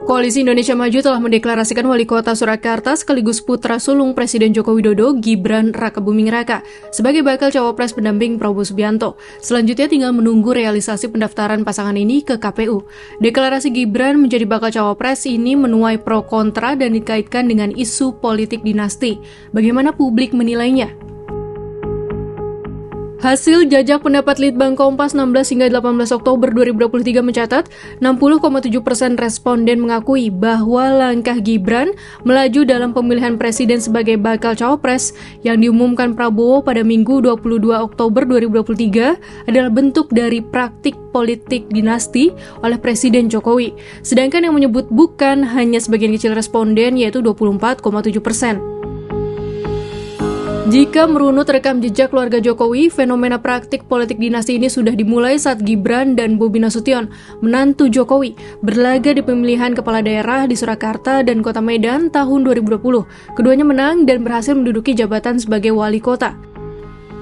Koalisi Indonesia Maju telah mendeklarasikan wali kota Surakarta sekaligus putra sulung Presiden Joko Widodo, Gibran Rakebuming Raka, sebagai bakal cawapres pendamping Prabowo Subianto. Selanjutnya tinggal menunggu realisasi pendaftaran pasangan ini ke KPU. Deklarasi Gibran menjadi bakal cawapres ini menuai pro kontra dan dikaitkan dengan isu politik dinasti. Bagaimana publik menilainya? Hasil jajak pendapat Litbang Kompas 16 hingga 18 Oktober 2023 mencatat 60,7% responden mengakui bahwa langkah Gibran melaju dalam pemilihan presiden sebagai bakal cawapres yang diumumkan Prabowo pada Minggu 22 Oktober 2023 adalah bentuk dari praktik politik dinasti oleh Presiden Jokowi. Sedangkan yang menyebut bukan hanya sebagian kecil responden, yaitu 24,7%. Jika merunut rekam jejak keluarga Jokowi, fenomena praktik politik dinasti ini sudah dimulai saat Gibran dan Bobi Nasution, menantu Jokowi, berlaga di pemilihan kepala daerah di Surakarta dan Kota Medan tahun 2020. Keduanya menang dan berhasil menduduki jabatan sebagai wali kota.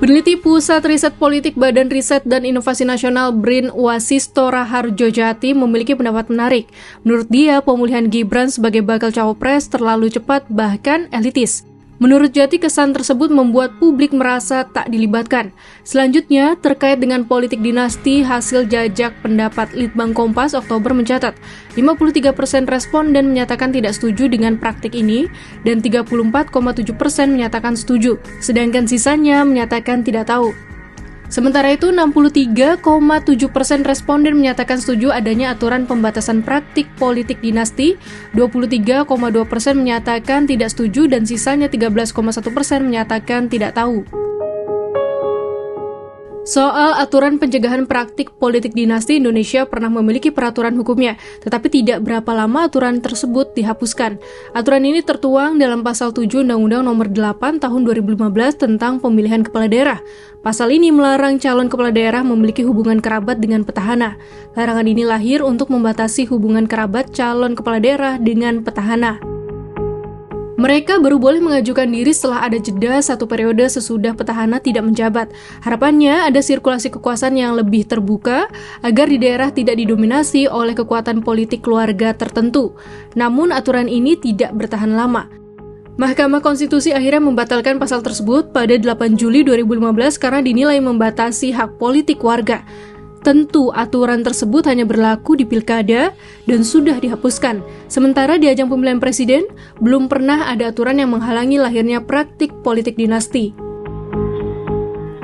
Peneliti Pusat Riset Politik Badan Riset dan Inovasi Nasional BRIN Wasisto Raharjo Jati memiliki pendapat menarik. Menurut dia, pemulihan Gibran sebagai bakal cawapres terlalu cepat bahkan elitis. Menurut Jati, kesan tersebut membuat publik merasa tak dilibatkan. Selanjutnya, terkait dengan politik dinasti, hasil jajak pendapat Litbang Kompas Oktober mencatat 53% responden menyatakan tidak setuju dengan praktik ini dan 34,7% menyatakan setuju, sedangkan sisanya menyatakan tidak tahu. Sementara itu, 63,7% responden menyatakan setuju adanya aturan pembatasan praktik politik dinasti, 23,2% menyatakan tidak setuju, dan sisanya 13,1% menyatakan tidak tahu. Soal aturan pencegahan praktik politik dinasti, Indonesia pernah memiliki peraturan hukumnya, tetapi tidak berapa lama aturan tersebut dihapuskan. Aturan ini tertuang dalam Pasal 7 Undang-Undang Nomor 8 Tahun 2015 tentang pemilihan kepala daerah. Pasal ini melarang calon kepala daerah memiliki hubungan kerabat dengan petahana. Larangan ini lahir untuk membatasi hubungan kerabat calon kepala daerah dengan petahana. Mereka baru boleh mengajukan diri setelah ada jeda 1 periode sesudah petahana tidak menjabat. Harapannya ada sirkulasi kekuasaan yang lebih terbuka agar di daerah tidak didominasi oleh kekuatan politik keluarga tertentu. Namun aturan ini tidak bertahan lama. Mahkamah Konstitusi akhirnya membatalkan pasal tersebut pada 8 Juli 2015 karena dinilai membatasi hak politik warga. Tentu aturan tersebut hanya berlaku di pilkada dan sudah dihapuskan. Sementara di ajang pemilihan presiden, belum pernah ada aturan yang menghalangi lahirnya praktik politik dinasti.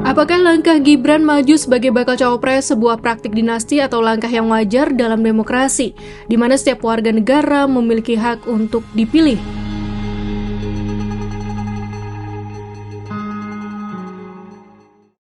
Apakah langkah Gibran maju sebagai bakal cawapres sebuah praktik dinasti atau langkah yang wajar dalam demokrasi, di mana setiap warga negara memiliki hak untuk dipilih?